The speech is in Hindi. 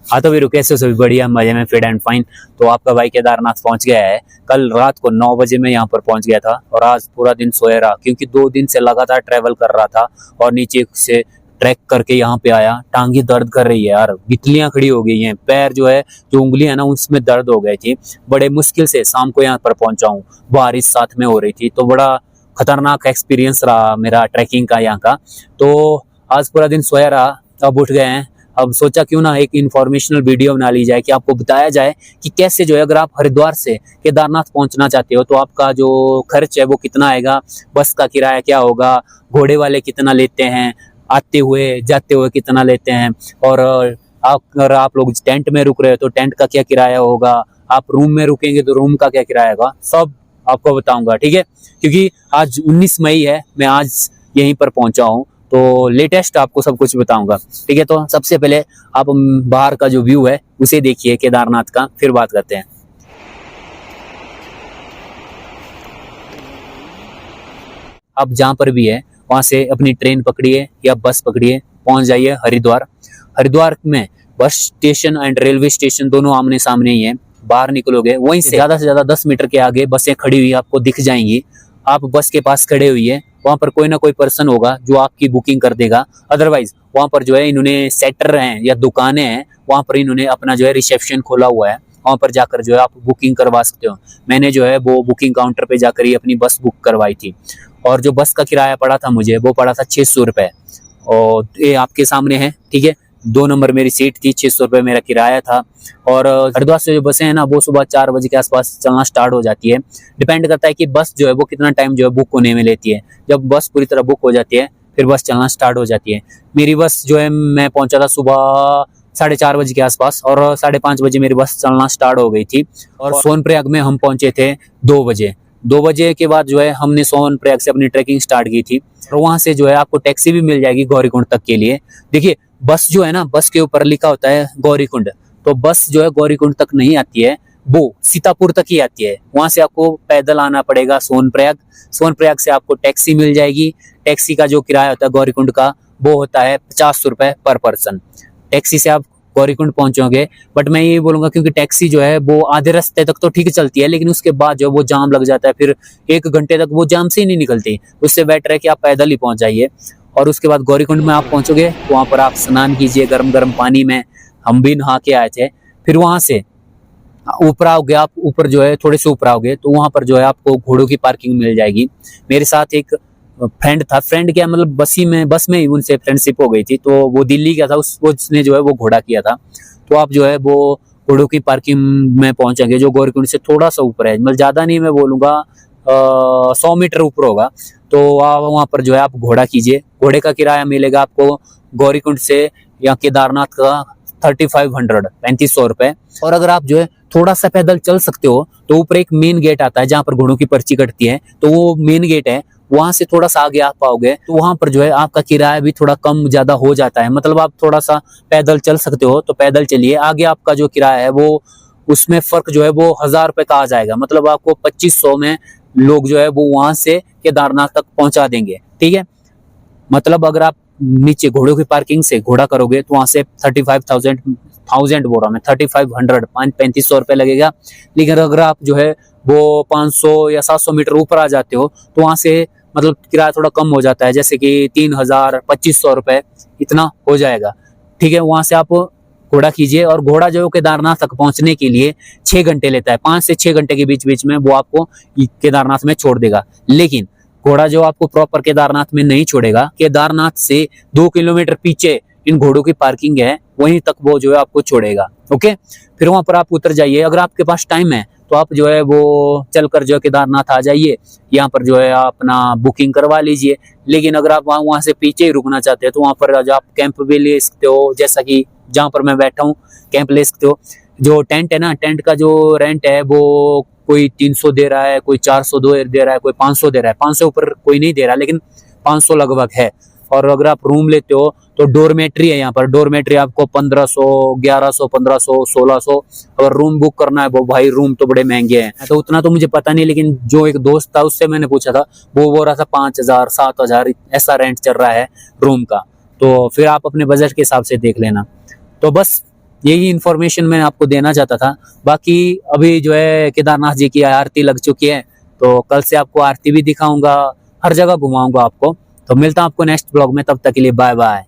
हाँ तो वीरू, कैसे हो? सभी बढ़िया, मजे में, फिट एंड फाइन। तो आपका भाई केदारनाथ पहुंच गया है। कल रात को 9 बजे मैं यहाँ पर पहुंच गया था और आज पूरा दिन सोया रहा, क्योंकि 2 दिन से लगातार ट्रेवल कर रहा था और नीचे से ट्रैक करके यहाँ पे आया। टांगी दर्द कर रही है यार, गितलियां खड़ी हो गई हैं, पैर जो है, जो उंगलियां है ना, उसमें दर्द हो गई थी। बड़े मुश्किल से शाम को यहाँ पर पहुंचा हूँ, बारिश साथ में हो रही थी, तो बड़ा खतरनाक एक्सपीरियंस रहा मेरा ट्रैकिंग का यहाँ का। तो आज पूरा दिन सोया रहा, अब उठ गए हैं। अब सोचा क्यों ना एक इंफॉर्मेशनल वीडियो बना ली जाए कि आपको बताया जाए कि कैसे जो है, अगर आप हरिद्वार से केदारनाथ पहुंचना चाहते हो तो आपका जो खर्च है वो कितना आएगा, बस का किराया क्या होगा, घोड़े वाले कितना लेते हैं, आते हुए जाते हुए कितना लेते हैं, और अगर आप लोग टेंट में रुक रहे हो तो टेंट का क्या किराया होगा, आप रूम में रुकेंगे तो रूम का क्या किराया होगा, सब आपको बताऊंगा, ठीक है। क्योंकि आज 19 मई है, मैं आज यहीं पर पहुंचा हूँ, तो लेटेस्ट आपको सब कुछ बताऊंगा, ठीक है। तो सबसे पहले आप बाहर का जो व्यू है उसे देखिए केदारनाथ का, फिर बात करते हैं। आप जहाँ पर भी है वहां से अपनी ट्रेन पकड़िए या बस पकड़िए, पहुंच जाइए हरिद्वार। हरिद्वार में bus station and railway station दोनों आमने सामने ही है। बाहर निकलोगे वहीं से ज्यादा 10 मीटर के आगे बसें खड़ी हुई आपको दिख जाएंगी। आप बस के पास खड़े हुई है, वहां पर कोई ना कोई पर्सन होगा जो आपकी बुकिंग कर देगा। अदरवाइज वहां पर जो है, इन्होंने सेक्टर हैं या दुकानें हैं, वहां पर इन्होंने अपना जो है रिसेप्शन खोला हुआ है, वहां पर जाकर जो है आप बुकिंग करवा सकते हो। मैंने जो है वो बुकिंग काउंटर पे जाकर ही अपनी बस बुक करवाई थी, और जो बस का किराया पड़ा था मुझे, वो पड़ा था 600 रुपये, और ये आपके सामने है, ठीक है। 2 नंबर मेरी सीट थी, 600 रुपये मेरा किराया था। और हरिद्वार से जो बसें हैं ना, वो सुबह 4 बजे के आसपास चलना स्टार्ट हो जाती है। डिपेंड करता है कि बस जो है वो कितना टाइम जो है बुक होने में लेती है। जब बस पूरी तरह बुक हो जाती है फिर बस चलना स्टार्ट हो जाती है। मेरी बस जो है, मैं पहुंचा था सुबह 4:30 बजे के आसपास, और 5:30 बजे मेरी बस चलना स्टार्ट हो गई थी। और सोनप्रयाग में हम पहुंचे थे 2 बजे। 2 बजे के बाद जो है हमने सोनप्रयाग से अपनी ट्रैकिंग स्टार्ट की थी, और वहां से जो है आपको टैक्सी भी मिल जाएगी गौरीकुंड तक के लिए। देखिए, बस जो है ना, बस के ऊपर लिखा होता है गौरीकुंड, तो बस जो है गौरीकुंड तक नहीं आती है, वो सीतापुर तक ही आती है। वहां से आपको पैदल आना पड़ेगा सोनप्रयाग। सोनप्रयाग से आपको टैक्सी मिल जाएगी। टैक्सी का जो किराया होता है गौरीकुंड का, वो होता है 50 रुपए पर पर्सन। टैक्सी से आप गौरीकुंड पहुंचोगे। बट मैं ये बोलूंगा, क्योंकि टैक्सी जो है वो आधे रास्ते तक तो ठीक चलती है, लेकिन उसके बाद जो वो जाम लग जाता है, फिर 1 घंटे तक वो जाम से ही नहीं निकलती। उससे बेटर है कि आप पैदल ही पहुंच जाइए। और उसके बाद गौरीकुंड में आप पहुंचोगे, वहां पर आप स्नान कीजिए गर्म गर्म पानी में। हम भी नहा के आए थे। फिर वहां से ऊपर आओगे, आप ऊपर जो है थोड़े से ऊपर आओगे तो वहां पर जो है आपको घोड़ों की पार्किंग मिल जाएगी। मेरे साथ एक फ्रेंड था, फ्रेंड क्या मतलब बस में ही उनसे फ्रेंडशिप हो गई थी, तो वो दिल्ली का था, उसने जो है वो घोड़ा किया था। तो आप जो है वो घोड़ों की पार्किंग में पहुंचेंगे, जो गौरीकुंड से थोड़ा सा ऊपर है, मतलब ज्यादा नहीं, मैं बोलूंगा 100 मीटर ऊपर होगा। तो आप वहां पर जो है आप घोड़ा कीजिए। घोड़े का किराया मिलेगा आपको गौरीकुंड से या केदारनाथ का 3500 रुपए। और अगर आप जो है थोड़ा सा पैदल चल सकते हो तो ऊपर एक मेन गेट आता है जहाँ पर घोड़ों की पर्ची कटती है, तो वो मेन गेट है। वहां से थोड़ा सा आगे आप पाओगे तो वहां पर जो है आपका किराया भी थोड़ा कम ज्यादा हो जाता है। मतलब आप थोड़ा सा पैदल चल सकते हो तो पैदल चलिए। आगे आपका जो किराया है वो, उसमें फर्क जो है वो 1000 रुपए का आ जाएगा। मतलब आपको 2500 में लोग जो है वो वहां से केदारनाथ तक पहुंचा देंगे, ठीक है। मतलब अगर आप नीचे घोड़ों की पार्किंग से घोड़ा करोगे तो वहां से 35,000 बोल रहा मैं, 3500 3500 रुपए लगेगा। लेकिन अगर आप जो है वो 500 या 700 मीटर ऊपर आ जाते हो तो वहां से मतलब किराया थोड़ा कम हो जाता है, जैसे कि 3000 2500 रुपए इतना हो जाएगा, ठीक है। वहां से आप घोड़ा कीजिए, और घोड़ा जो केदारनाथ तक पहुंचने के लिए 6 घंटे लेता है। 5 से 6 घंटे के बीच बीच में वो आपको केदारनाथ में छोड़ देगा। लेकिन घोड़ा जो आपको प्रॉपर केदारनाथ में नहीं छोड़ेगा, केदारनाथ से 2 किलोमीटर पीछे इन घोड़ों की पार्किंग है, वहीं तक वो जो है आपको छोड़ेगा, ओके। फिर वहां पर आप उतर जाइए। अगर आपके पास टाइम है तो आप जो है वो चलकर जो है केदारनाथ आ जाइए। यहाँ पर जो है अपना बुकिंग करवा लीजिए। लेकिन अगर आप वहां से पीछे ही रुकना चाहते हैं तो वहां पर जो आप कैंप भी ले सकते हो, जैसा कि जहाँ पर मैं बैठा हूँ कैंप ले सकते हो। जो टेंट है ना, टेंट का जो रेंट है वो कोई 300 दे रहा है, कोई 400 दे रहा है, कोई 500 दे रहा है। 500 ऊपर कोई नहीं दे रहा, लेकिन 500 लगभग है। और अगर आप रूम लेते हो तो डोरमेट्री है, यहाँ पर डोरमेट्री आपको 1500 1100 1500 1600। अगर रूम बुक करना है वो भाई, रूम तो बड़े महंगे हैं, तो उतना तो मुझे पता नहीं, लेकिन जो एक दोस्त था उससे मैंने पूछा था, वो बोल रहा था 5000 7000 ऐसा रेंट चल रहा है रूम का। तो फिर आप अपने बजट के हिसाब से देख लेना। तो बस यही इन्फॉर्मेशन मैं आपको देना चाहता था। बाकी अभी जो है केदारनाथ जी की आरती लग चुकी है, तो कल से आपको आरती भी दिखाऊंगा, हर जगह घुमाऊंगा आपको। तो मिलता हूं आपको नेक्स्ट ब्लॉग में, तब तक के लिए बाय बाय।